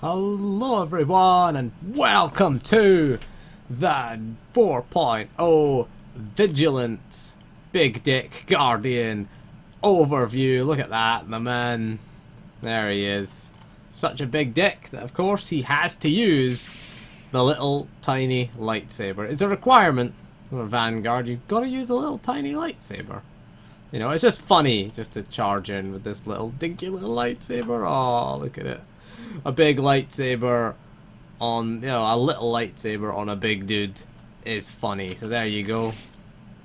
Hello everyone and welcome to the 4.0 Vigilance Big Dick Guardian overview. Look at that, my man. There he is. Such a big dick that of course he has to use the little tiny lightsaber. It's a requirement for Vanguard. You've got to use the little tiny lightsaber. You know, it's just funny just to charge in with this little dinky little lightsaber. Oh, look at it. A big lightsaber on, you know, a little lightsaber on a big dude is funny. So there you go.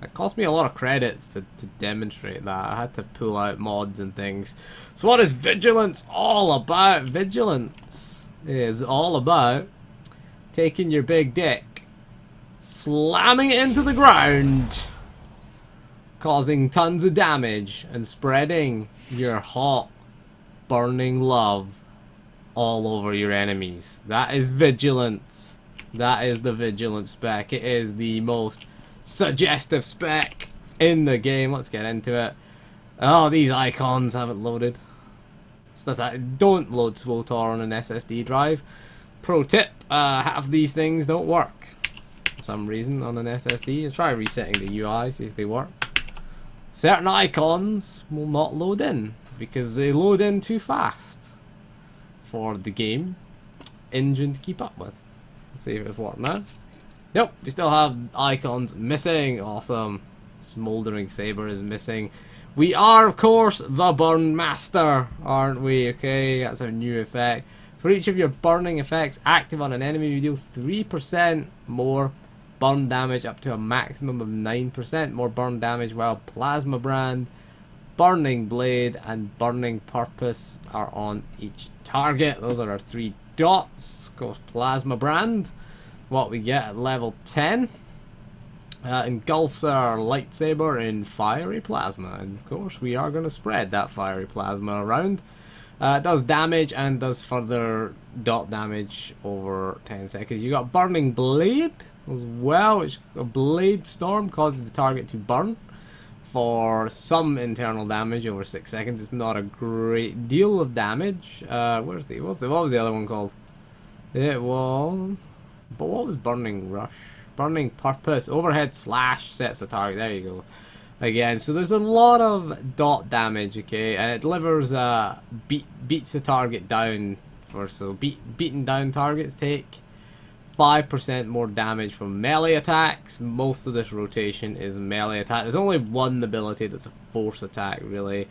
It cost me a lot of credits to demonstrate that. I had to pull out mods and things. So what is Vigilance all about? Vigilance is all about taking your big dick, slamming it into the ground, causing tons of damage, and spreading your hot, burning love all over your enemies. That is Vigilance. That is the Vigilance spec. It is the most suggestive spec in the game. Let's get into it. Oh, these icons haven't loaded. Stuff that don't load SWTOR on an SSD drive. Pro tip, half of these things don't work for some reason on an SSD. Try resetting the UI, see if they work. Certain icons will not load in because they load in too fast for the game engine to keep up with. Let's see if it's working now. Nope, we still have icons missing. Awesome. Smoldering Saber is missing. We are, of course, the Burn Master, aren't we? Okay, that's a new effect. For each of your burning effects active on an enemy, you deal 3% more burn damage up to a maximum of 9% more burn damage, while Plasma Brand, Burning Blade, and Burning Purpose are on each target. Those are our 3 dots. Of course, Plasma Brand, what we get at level 10, engulfs our lightsaber in fiery plasma. And of course, we are going to spread that fiery plasma around. It does damage and does further dot damage over 10 seconds. You got Burning Blade as well, which a blade storm causes the target to burn for some internal damage over 6 seconds. It's not a great deal of damage. What was the other one called? It was... But what was Burning Rush? Burning Purpose. Overhead Slash sets the target. There you go. Again, so there's a lot of dot damage, okay? And it delivers, beats the target down. Beaten down targets take 5% more damage from melee attacks. Most of this rotation is melee attack. There's only one ability that's a force attack, really.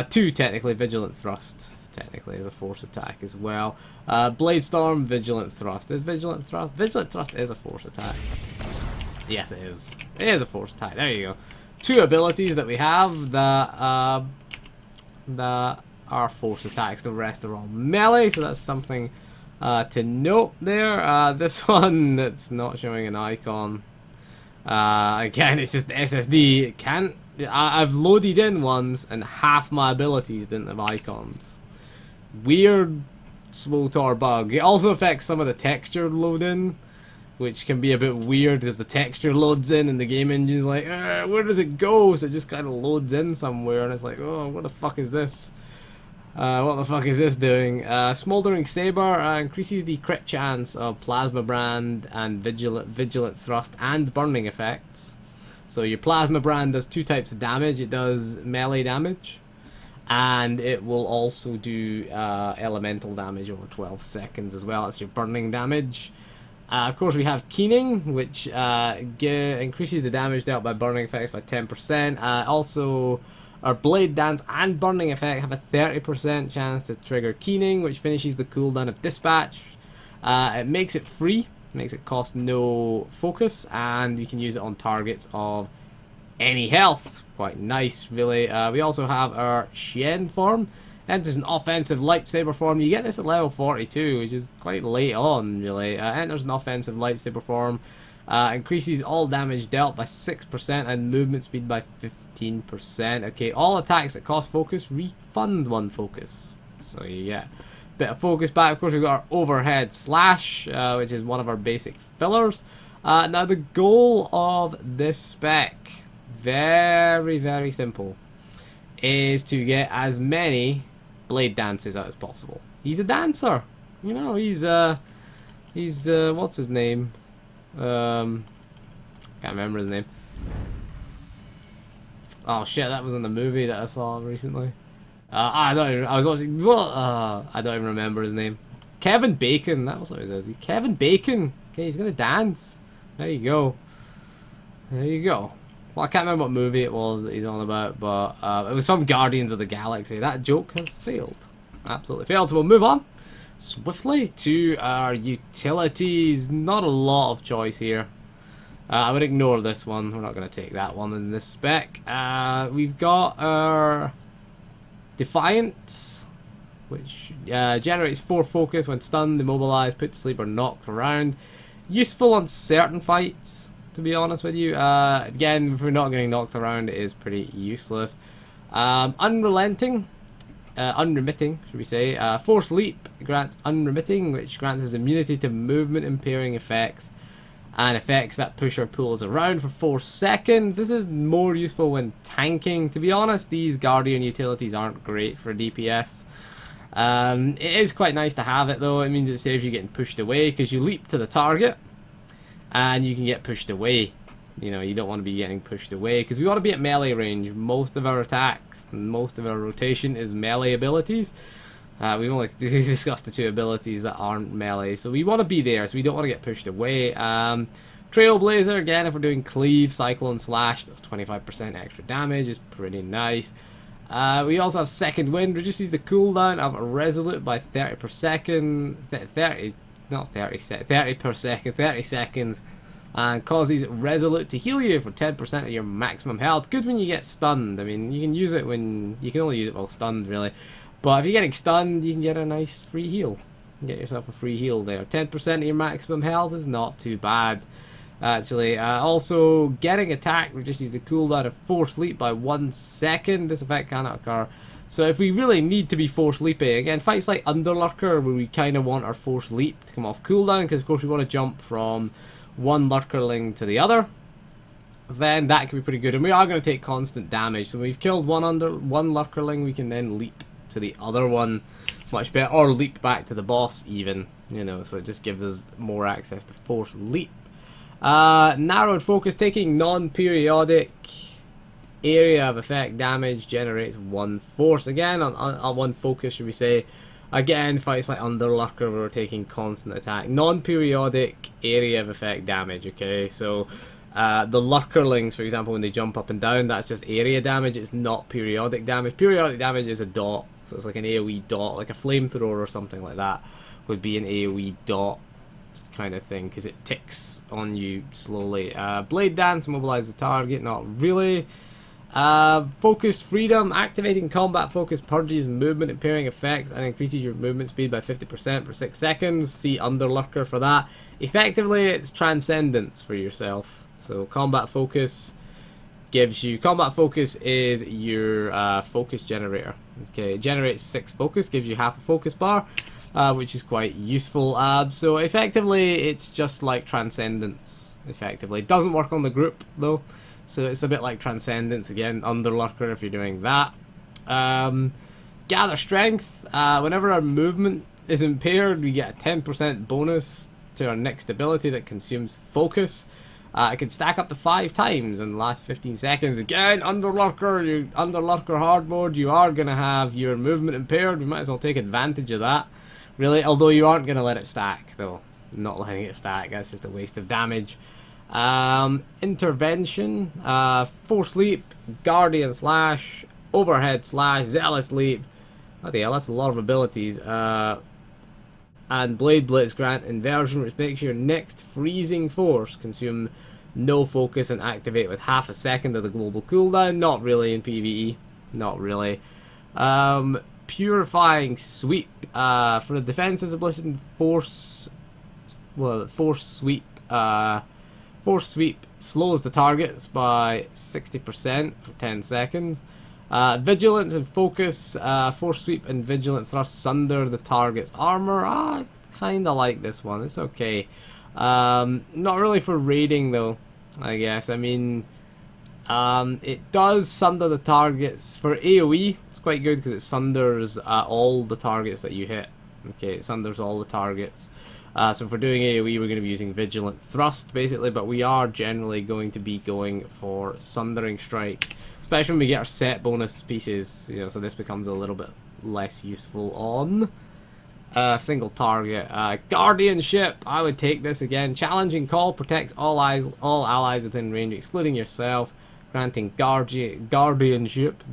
2 technically. Vigilant Thrust technically is a force attack as well. Blade Storm, Vigilant Thrust. Is Vigilant Thrust? Vigilant Thrust is a force attack. Yes, it is. It is a force attack. There you go. 2 abilities that we have that are force attacks. The rest are all melee, so that's something to note there. This one that's not showing an icon. Again, it's just the SSD. It can't. I've loaded in ones and half my abilities didn't have icons. Weird SWTOR bug. It also affects some of the texture load-in, which can be a bit weird as the texture loads in and the game engine's like, where does it go? So it just kind of loads in somewhere and it's like, oh, what the fuck is this? What the fuck is this doing? Smoldering Saber increases the crit chance of Plasma Brand and Vigilant Thrust and burning effects. So your Plasma Brand does 2 types of damage. It does melee damage, and it will also do elemental damage over 12 seconds as well. That's your burning damage. Of course, we have Keening, which increases the damage dealt by burning effects by 10%. Also, our Blade Dance and Burning Effect have a 30% chance to trigger Keening, which finishes the cooldown of Dispatch. It makes it free, makes it cost no focus, and you can use it on targets of any health. Quite nice, really. We also have our Xian form. Enters an offensive lightsaber form. You get this at level 42, which is quite late on, really. Enters an offensive lightsaber form. Increases all damage dealt by 6% and movement speed by 15%. Okay, all attacks that cost focus refund 1 focus. So you get a bit of focus back. Of course, we've got our Overhead Slash, which is one of our basic fillers. Now, the goal of this spec, very, very simple, is to get as many Blade dances out as possible. He's a dancer. You know, he's what's his name? Can't remember his name. Oh shit, that was in the movie that I saw recently. I don't even, I was watching, I don't even remember his name. Kevin Bacon, that was what it is. He's Kevin Bacon. Okay, he's gonna dance. There you go. There you go. Well, I can't remember what movie it was that he's on about, but it was some Guardians of the Galaxy. That joke has failed. Absolutely failed. So we'll move on swiftly to our utilities. Not a lot of choice here. I would ignore this one. We're not going to take that one in this spec. We've got our Defiant, which generates 4 focus when stunned, immobilized, put to sleep, or knocked around. Useful on certain fights, to be honest with you. Again, if we're not getting knocked around, it is pretty useless. Unrelenting. Unremitting, should we say. Force Leap grants Unremitting, which grants us immunity to movement impairing effects and effects that push or pull us around for 4 seconds. This is more useful when tanking. To be honest, these Guardian utilities aren't great for DPS. It is quite nice to have it though. It means it saves you getting pushed away because you leap to the target and you can get pushed away. You know, you don't want to be getting pushed away because we want to be at melee range. Most of our attacks and most of our rotation is melee abilities. We've only discussed the 2 abilities that aren't melee, so we want to be there, so we don't want to get pushed away. Trailblazer, again, if we're doing cleave, cyclone, slash, that's 25% extra damage, is pretty nice. We also have Second Wind, reduces the cooldown of Resolute by 30 per second, 30 per second, 30 seconds, and causes Resolute to heal you for 10% of your maximum health. Good when you get stunned. I mean, you can use it when, you can only use it while stunned, really. But if you're getting stunned, you can get a nice free heal. Get yourself a free heal there. 10% of your maximum health is not too bad, actually. Also, getting attacked reduces the cooldown of Force Leap by 1 second. This effect cannot occur. So if we really need to be Force Leaping, again, fights like Underlurker, where we kind of want our Force Leap to come off cooldown, because of course we want to jump from one Lurkerling to the other, then that can be pretty good. And we are going to take constant damage. So when we've killed one Lurkerling, we can then leap to the other one much better, or leap back to the boss even, you know, so it just gives us more access to Force Leap. Narrowed focus, taking non-periodic area of effect damage, generates 1 force. Again, on 1 focus, should we say. Again, fights like Underlurker where we're taking constant attack. Non-periodic area of effect damage, okay, so the Lurkerlings, for example, when they jump up and down, that's just area damage, it's not periodic damage. Periodic damage is a dot, so it's like an AoE dot, like a flamethrower or something like that would be an AoE dot kind of thing, because it ticks on you slowly. Blade Dance, mobilize the target, not really. Focused Freedom, activating combat focus purges movement impairing effects and increases your movement speed by 50% for 6 seconds. See Underlurker for that. Effectively, it's Transcendence for yourself. So combat focus gives you, combat focus is your focus generator. Okay, it generates 6 focus, gives you half a focus bar, which is quite useful. So effectively, it's just like Transcendence. Effectively, it doesn't work on the group though, so it's a bit like Transcendence again. Underlurker if you're doing that. Gather Strength. Whenever our movement is impaired, we get a 10% bonus to our next ability that consumes focus. It can stack up to 5 times in the last 15 seconds. Again, Underlurker hard mode, you are going to have your movement impaired. We might as well take advantage of that, really. Although you aren't going to let it stack, though. Not letting it stack, that's just a waste of damage. Intervention, Force Leap, Guardian Slash, Overhead Slash, Zealous Leap. Bloody hell, that's a lot of abilities. And Blade Blitz grant Inversion, which makes your next freezing force consume no focus and activate with half a second of the global cooldown. Not really in PvE. Not really. Purifying Sweep. For the defenses ability, Force Sweep. Force Sweep slows the targets by 60% for 10 seconds. Vigilance and Focus, Force Sweep and Vigilant thrust sunder the target's armor. I kinda like this one, it's okay. Not really for raiding though, I guess. I mean, it does sunder the targets for AoE. It's quite good because it sunders all the targets that you hit. Okay, it sunders all the targets. So if we're doing AoE, we're going to be using Vigilant Thrust, basically, but we are generally going to be going for Sundering Strike, especially when we get our set bonus pieces, you know, so this becomes a little bit less useful on single target. Guardianship, I would take this again. Challenging Call protects all allies within range, excluding yourself, granting guardianship,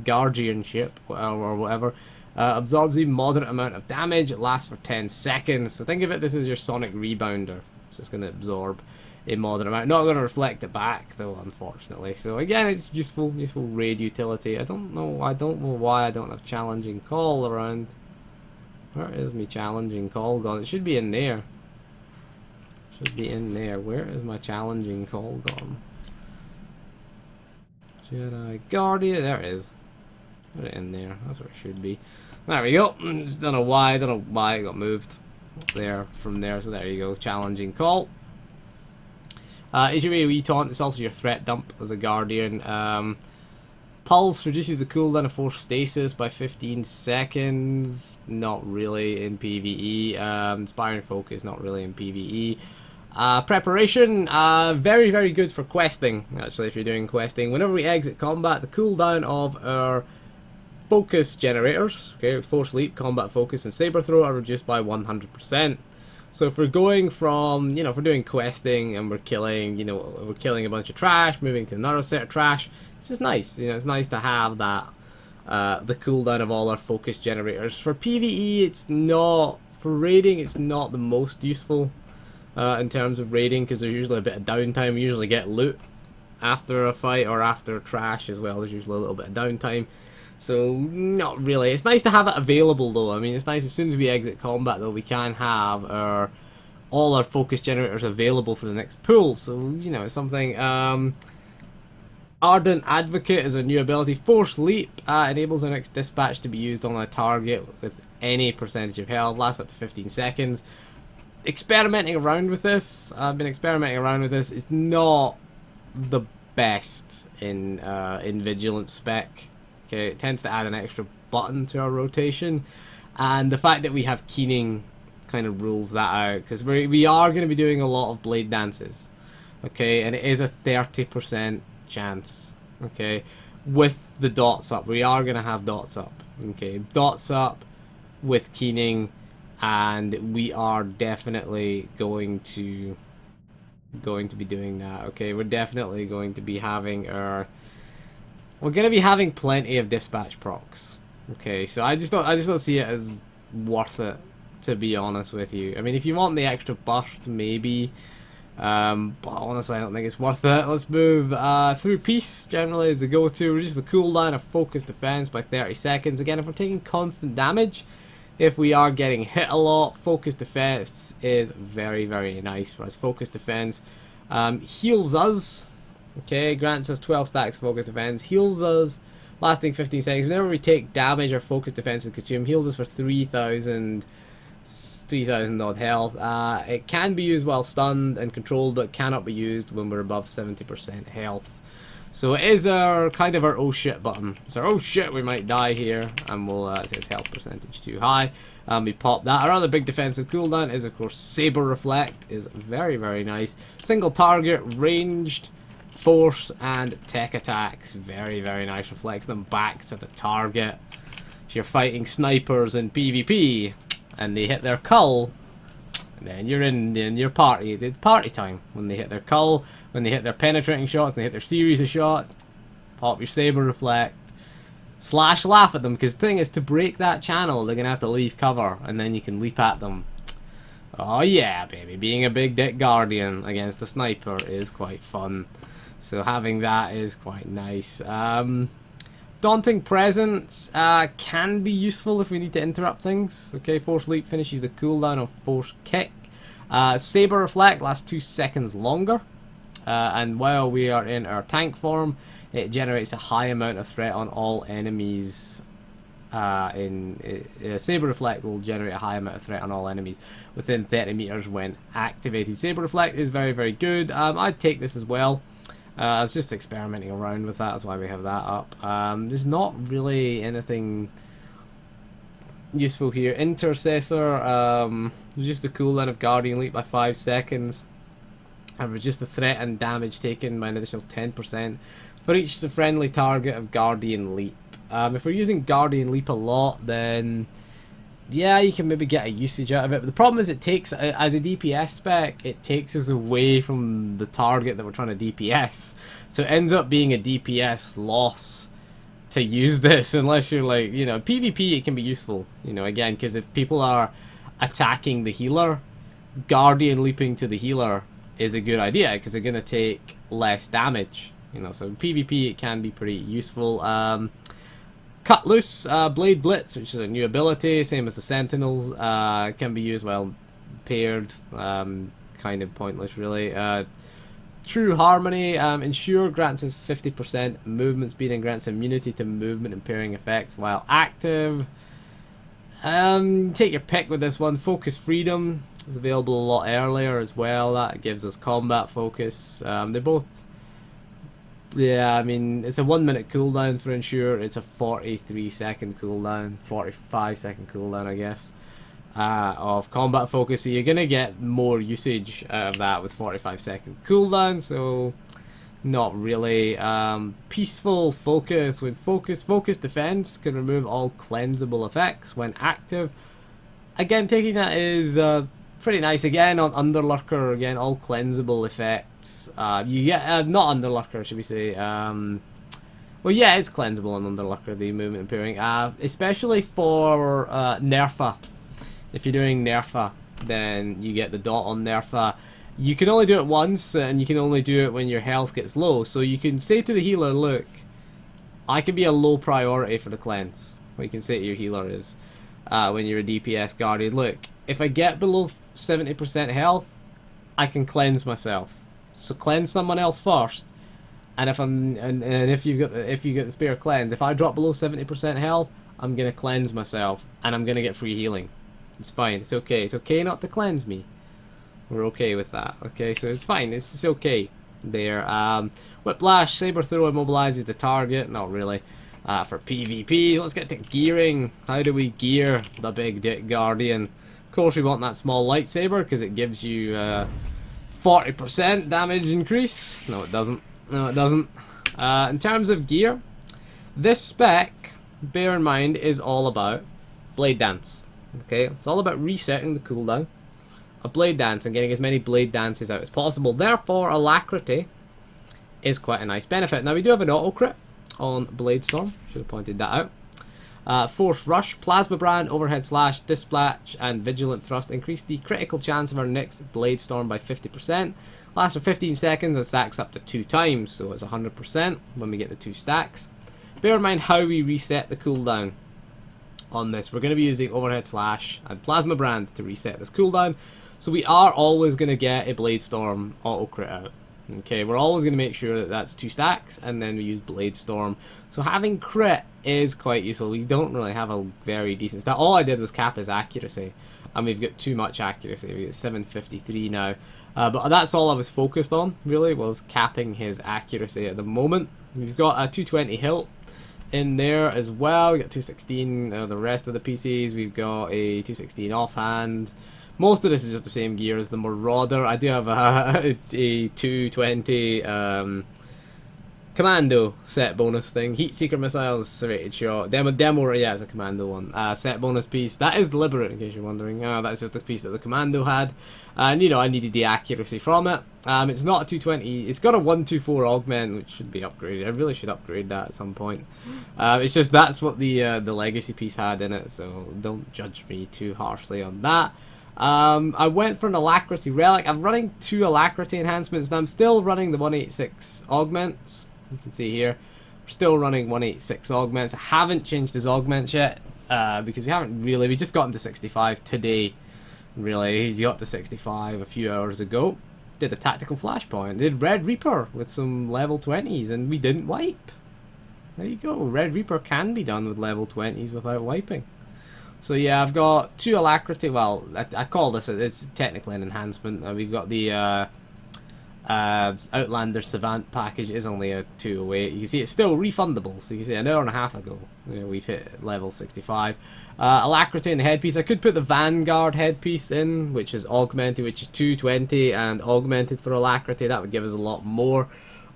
or whatever. Absorbs a moderate amount of damage. It lasts for 10 seconds. So think of it, this is your Sonic Rebounder. So it's going to absorb a moderate amount. Not going to reflect it back, though, unfortunately. So again, it's useful raid utility. I don't know why I don't have Challenging Call around. Where is my Challenging Call gone? It should be in there. Should be in there. Where is my Challenging Call gone? Jedi Guardian. There it is. Put it in there. That's where it should be. There we go. Don't know why it got moved there from there. So there you go. Challenging Call. Is your AoE taunt. It's also your threat dump as a Guardian. Pulse reduces the cooldown of Force Stasis by 15 seconds. Not really in PvE. Inspiring Focus, not really in PvE. Preparation, very, very good for questing, actually, if you're doing questing. Whenever we exit combat, the cooldown of our focus generators, okay, Force Leap, Combat Focus, and Saber Throw are reduced by 100%. So if we're going from, you know, if we're doing questing and we're killing, you know, we're killing a bunch of trash, moving to another set of trash, it's just nice, you know, it's nice to have that, the cooldown of all our focus generators. For PvE, it's not, for raiding, it's not the most useful in terms of raiding, because there's usually a bit of downtime. We usually get loot after a fight or after trash as well. There's usually a little bit of downtime. So, not really. It's nice to have it available, though. I mean, it's nice as soon as we exit combat, though, we can have all our focus generators available for the next pull. So, you know, it's something. Ardent Advocate is a new ability. Force Leap enables our next dispatch to be used on a target with any percentage of health. Lasts up to 15 seconds. Experimenting around with this. I've been experimenting around with this. It's not the best in Vigilance spec. Okay, it tends to add an extra button to our rotation, and the fact that we have keening kind of rules that out, because we are going to be doing a lot of blade dances, okay, and it is a 30% chance, okay, with the dots up. We are going to have dots up, okay, dots up with keening, and we are definitely going to be doing that. Okay, we're definitely going to be having our. We're going to be having plenty of dispatch procs. Okay, so I just don't see it as worth it, to be honest with you. I mean, if you want the extra burst, maybe, but honestly, I don't think it's worth it. Let's move through peace. Generally, is the go-to. Reduce the cooldown of focus defense by 30 seconds. Again, if we're taking constant damage, if we are getting hit a lot, focus defense is very, very nice for us. Focus defense heals us. Okay, grants us 12 stacks of focus defense, heals us, lasting 15 seconds. Whenever we take damage, our focus defense is consumed, heals us for 3,000 odd health. It can be used while stunned and controlled, but cannot be used when we're above 70% health. So it is our kind of our oh shit button. So oh shit, we might die here, and we'll it says health percentage too high. We pop that. Our other big defensive cooldown is of course Saber Reflect, is very, very nice. Single target, ranged, force and tech attacks, very, very nice. Reflects them back to the target. If you're fighting snipers in PvP and they hit their cull, then you're in your party. It's party time when they hit their cull, when they hit their penetrating shots, they hit their series of shots. Pop your Saber Reflect, slash laugh at them, because the thing is, to break that channel, they're gonna have to leave cover, and then you can leap at them. Oh yeah, baby, being a big dick guardian against a sniper is quite fun. So having that is quite nice. Daunting Presence can be useful if we need to interrupt things. Okay, Force Leap finishes the cooldown of Force Kick. Saber Reflect lasts 2 seconds longer. And while we are in our tank form, it generates a high amount of threat on all enemies. Saber Reflect will generate a high amount of threat on all enemies within 30 meters when activated. Saber Reflect is very, very good. I'd take this as well. I was just experimenting around with that, that's why we have that up. There's not really anything useful here. Intercessor, reduce the cooldown of Guardian Leap by 5 seconds. And reduce the threat and damage taken by an additional 10% for each friendly target of Guardian Leap. If we're using Guardian Leap a lot, then yeah, you can maybe get a usage out of it. But the problem is it takes, as a DPS spec, it takes us away from the target that we're trying to DPS. So it ends up being a DPS loss to use this, unless you're like, you know, PvP it can be useful, you know, again, because if people are attacking the healer, Guardian Leaping to the healer is a good idea, because they're going to take less damage, you know, so PvP it can be pretty useful. Cut Loose, Blade Blitz, which is a new ability, same as the Sentinels, can be used well paired, kind of pointless really. True Harmony, Ensure grants us 50% movement speed and grants immunity to movement impairing effects while active. Take your pick with this one. Focus Freedom is available a lot earlier as well, that gives us combat focus. They both, yeah, I mean, it's a 1 minute cooldown for Ensure, it's a 43-second cooldown, 45-second cooldown I guess, of combat focus, so you're going to get more usage out of that with 45-second cooldown, so not really. Peaceful Focus, when Focus Defense can remove all cleansable effects when active. Again, taking that is pretty nice. Again, on Underlurker, again, all cleansable effects. You get, not Underlurker, should we say. Well, yeah, it's cleansable on Underlurker, the movement impairing. Especially for Nerfa. If you're doing Nerfa, then you get the dot on Nerfa. You can only do it once, and you can only do it when your health gets low. So you can say to the healer, look, I can be a low priority for the cleanse. What you can say to your healer is, when you're a DPS Guardian, look, if I get below 70% health, I can cleanse myself. So cleanse someone else first, and if you get the spare cleanse, if I drop below 70% health, I'm gonna cleanse myself, and I'm gonna get free healing. It's fine. It's okay. It's okay not to cleanse me. We're okay with that. Okay, so it's fine. It's okay there. Whiplash, Saber Throw immobilizes the target. Not really. For PvP, let's get to gearing. How do we gear the Big Dick Guardian? Of course, we want that small lightsaber because it gives you 40% damage increase. No, it doesn't. No, it doesn't. In terms of gear, this spec, bear in mind, is all about Blade Dance. Okay, it's all about resetting the cooldown of Blade Dance and getting as many Blade Dances out as possible. Therefore, Alacrity is quite a nice benefit. Now, we do have an auto crit on Blade Storm. Should have pointed that out. Force Rush, Plasma Brand, Overhead Slash, Dispatch, and Vigilant Thrust increase the critical chance of our next Blade Storm by 50%. Lasts for 15 seconds and stacks up to 2 times, so it's 100% when we get the 2 stacks. Bear in mind how we reset the cooldown on this. We're going to be using Overhead Slash and Plasma Brand to reset this cooldown. So we are always going to get a Blade Storm auto crit out. Okay, we're always going to make sure that that's 2 stacks, and then we use Blade Storm. So having crit is quite useful. We don't really have a very decent stat. All I did was cap his accuracy, and we've got too much accuracy. We get 753 now. But that's all I was focused on, really, was capping his accuracy at the moment. We've got a 220 hilt in there as well. We got 216, the rest of the PCs. We've got a 216 offhand. Most of this is just the same gear as the Marauder. I do have a 220 commando set bonus thing. Heat Seeker missiles, serrated shot. Demo, yeah, it's a commando one. Set bonus piece. That is deliberate, in case you're wondering. That's just the piece that the commando had. And, you know, I needed the accuracy from it. It's not a 220. It's got a 124 augment, which should be upgraded. I really should upgrade that at some point. It's just that's what the legacy piece had in it, so don't judge me too harshly on that. I went for an Alacrity Relic. I'm running 2 Alacrity enhancements, and I'm still running the 186 augments. You can see here, we're still running 186 augments. I haven't changed his augments yet, because we just got him to 65 today. Really, he got to 65 a few hours ago. Did a tactical flashpoint. Did Red Reaper with some level 20s, and we didn't wipe. There you go. Red Reaper can be done with level 20s without wiping. So yeah, I've got 2 Alacrity. Well, I call this it's technically an enhancement. We've got the Outlander Savant package is only a 208. You can see it's still refundable. So you can see an hour and a half ago, we've hit level 65. Alacrity in the headpiece. I could put the Vanguard headpiece in, which is augmented, which is 220 and augmented for Alacrity. That would give us a lot more.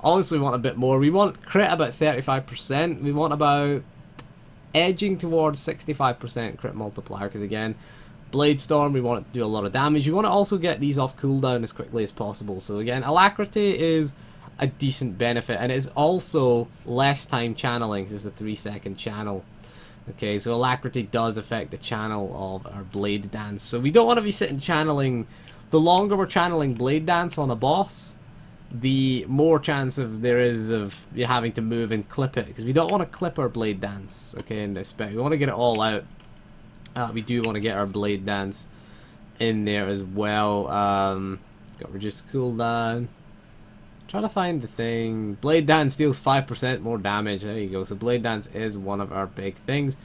Obviously, we want a bit more. We want crit about 35%. We want about edging towards 65% crit multiplier, because again, Blade Storm, we want it to do a lot of damage. We want to also get these off cooldown as quickly as possible. So again, Alacrity is a decent benefit, and it's also less time channeling. This is a 3-second channel. Okay, so Alacrity does affect the channel of our Blade Dance. So we don't want to be sitting channeling. The longer we're channeling Blade Dance on a boss, the more chance of there is of you having to move and clip it, because we don't want to clip our Blade Dance. Okay, in this spec, we want to get it all out. We do want to get our Blade Dance in there as well. Got reduced cooldown. Trying to find the thing. Blade Dance deals 5% more damage. There you go. So Blade Dance is one of our big things.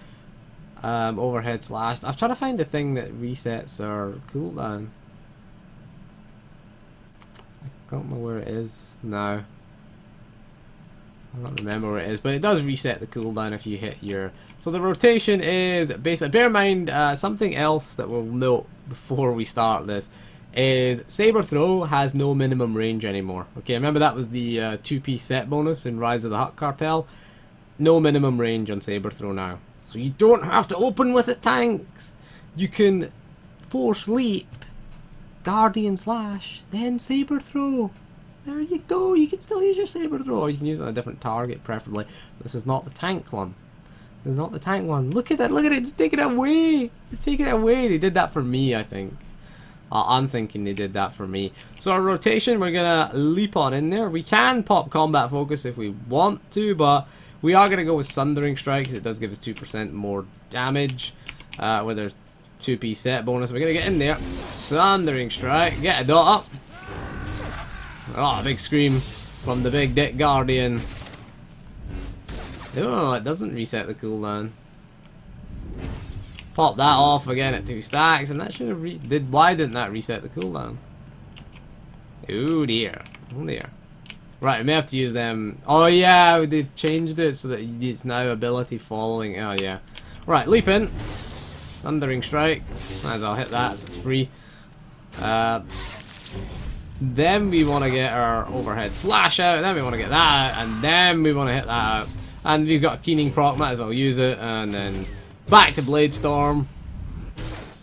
Overhead slash. I'm trying to find the thing that resets our cooldown. I don't know where it is now. I don't remember where it is, but it does reset the cooldown if you hit your... So the rotation is basically... Bear in mind, something else that we'll note before we start this is Saber Throw has no minimum range anymore. Okay, remember that was the 2-piece set bonus in Rise of the Hutt Cartel? No minimum range on Saber Throw now. So you don't have to open with it, tanks! You can Force Leap, Guardian Slash, then Saber Throw. There you go, you can still use your Saber Throw, or you can use it on a different target, preferably. This is not the tank one. This is not the tank one. Look at that, look at it, it's taking it away! They're taking it away, they did that for me, I think. I'm thinking they did that for me. So our rotation, we're gonna leap on in there. We can pop Combat Focus if we want to, but we are gonna go with Sundering Strike, because it does give us 2% more damage, where there's 2-piece set bonus. We're gonna get in there. Sundering Strike, get a dot up. Oh, a big scream from the Big Dick Guardian. Oh, it doesn't reset the cooldown. Pop that off again at 2 stacks, and that should have why didn't that reset the cooldown? Oh dear. Oh dear. Right, we may have to use them. Oh yeah, they've changed it so that it's now ability following. Oh yeah. Right, leap in. Thundering Strike. Might as well hit that, so it's free. Then we want to get our Overhead Slash out, then we want to get that out, and then we want to hit that out. And we've got a Keening proc, might as well use it, and then back to Blade Storm.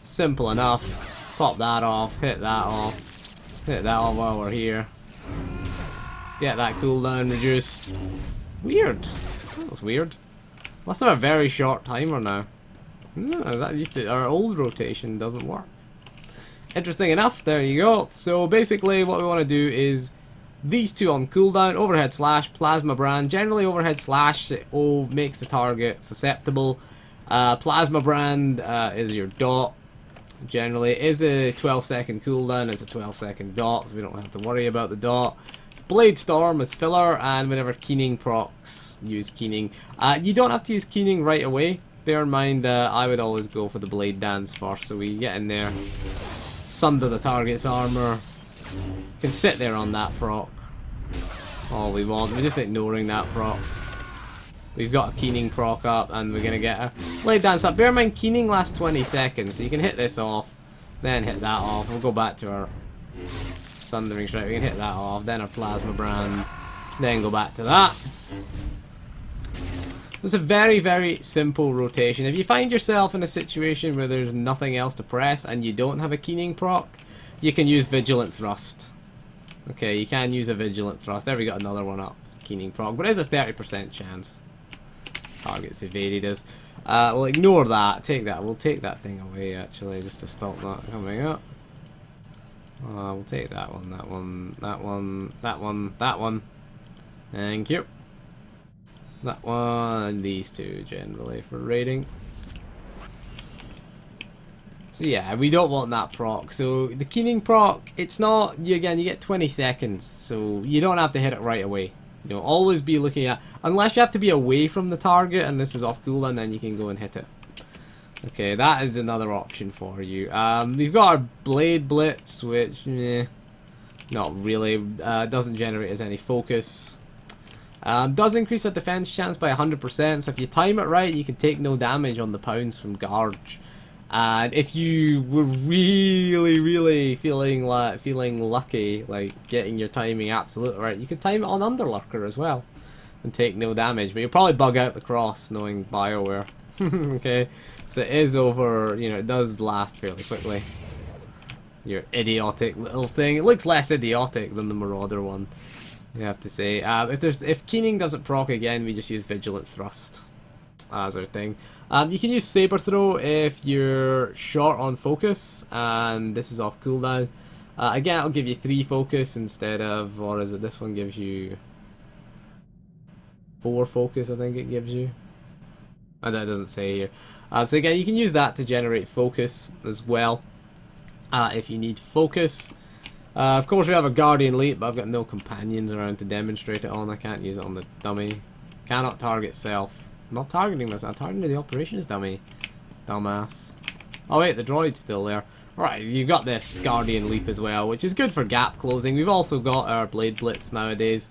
Simple enough. Pop that off, hit that off, hit that off while we're here. Get that cooldown reduced. Weird. That was weird. Must have a very short timer now. No, that used to, our old rotation doesn't work. Interesting enough, there you go. So basically what we want to do is these two on cooldown, Overhead Slash, Plasma Brand. Generally Overhead Slash makes the target susceptible. Plasma Brand is your dot. Generally it is a 12-second cooldown, it's a 12-second dot, so we don't have to worry about the dot. Blade Storm is filler, and whenever Keening procs, use Keening. You don't have to use Keening right away. Bear in mind, I would always go for the Blade Dance first, so we get in there. Sunder the target's armor. Can sit there on that proc all we want. We're just ignoring that proc. We've got a Keening proc up, and we're gonna get a Blade Dance up. Bear in mind, Keening lasts 20 seconds, so you can hit this off, then hit that off. We'll go back to our Sundering Strike. We can hit that off, then our Plasma Brand, then go back to that. It's a very, very simple rotation. If you find yourself in a situation where there's nothing else to press and you don't have a Keening proc, you can use Vigilant Thrust. Okay, you can use a Vigilant Thrust. There we got another one up. Keening proc, but it is a 30% chance. Target's evaded us. We'll ignore that. Take that. We'll take that thing away, actually, just to stop that coming up. We'll take that one, that one, that one, that one, that one. Thank you. That one, and these two generally for raiding. So yeah, we don't want that proc. So the Keening proc, it's not, again, you get 20 seconds, so you don't have to hit it right away. You know, always be looking at, unless you have to be away from the target and this is off cooldown, then you can go and hit it. Okay, that is another option for you. We've got our Blade Blitz, which, Not really. Doesn't generate as any focus. Does increase our defense chance by 100%, so if you time it right, you can take no damage on the pounds from Garge. And if you were really feeling lucky, like getting your timing absolutely right, you can time it on Underlurker as well and take no damage. But you'll probably bug out the cross, knowing BioWare. Okay, so it is over. You know, it does last fairly quickly. Your idiotic little thing. It looks less idiotic than the Marauder one, you have to say. If Keening doesn't proc again, we just use Vigilant Thrust as our thing. You can use Saber Throw if you're short on focus, and this is off cooldown. Again, it'll give you 3 focus instead of, or is it this one gives you 4 focus, I think it gives you. And that doesn't say here. So again, you can use that to generate focus as well, if you need focus. Of course, we have a Guardian Leap, but I've got no companions around to demonstrate it on. I can't use it on the dummy. Cannot target self. I'm not targeting this, I'm targeting the operations dummy. Dumbass. Oh wait, the droid's still there. Right, you've got this Guardian Leap as well, which is good for gap closing. We've also got our Blade Blitz nowadays.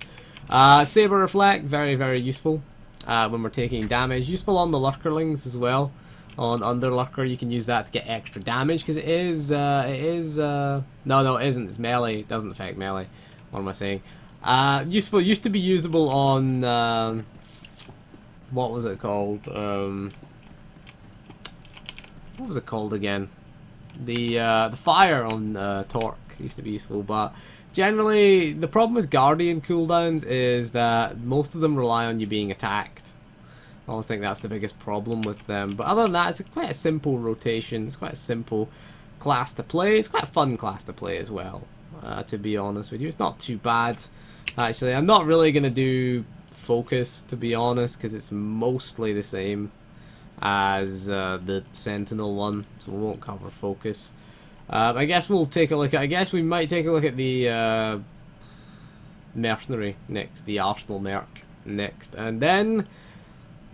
Saber Reflect, very useful when we're taking damage. Useful on the Lurkerlings as well. On Underlurker, you can use that to get extra damage, because no, it isn't, it's melee, it doesn't affect melee. What am I saying? Useful, used to be usable on, what was it called? What was it called again? The fire on Torque used to be useful, but generally the problem with Guardian cooldowns is that most of them rely on you being attacked. I always think that's the biggest problem with them. But other than that, it's quite a simple rotation. It's quite a simple class to play. It's quite a fun class to play as well, to be honest with you. It's not too bad, actually. I'm not really going to do focus, to be honest, because it's mostly the same as the Sentinel one, so we won't cover focus. I guess we'll take a look at, I guess we might take a look at the Mercenary next, the Arsenal Merc next, and then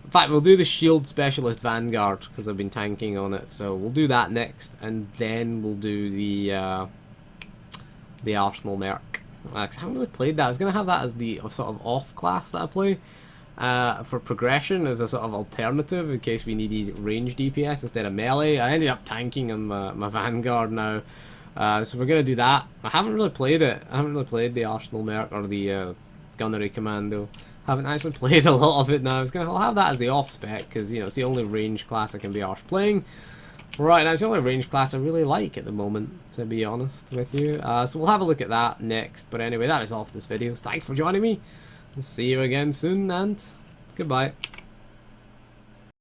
in fact, we'll do the Shield Specialist Vanguard, because I've been tanking on it. So we'll do that next, and then we'll do the Arsenal Merc. I haven't really played that. I was going to have that as the sort of off class that I play for progression, as a sort of alternative in case we needed range DPS instead of melee. I ended up tanking on my Vanguard now. So we're going to do that. I haven't really played it. I haven't really played the Arsenal Merc or the Gunnery Commando. Haven't actually played a lot of it now. I'll have that as the off spec, because you know it's the only range class I can be arse playing. Right now, it's the only range class I really like at the moment, to be honest with you. So we'll have a look at that next. But anyway, that is all for this video. Thanks for joining me. We'll see you again soon, and goodbye.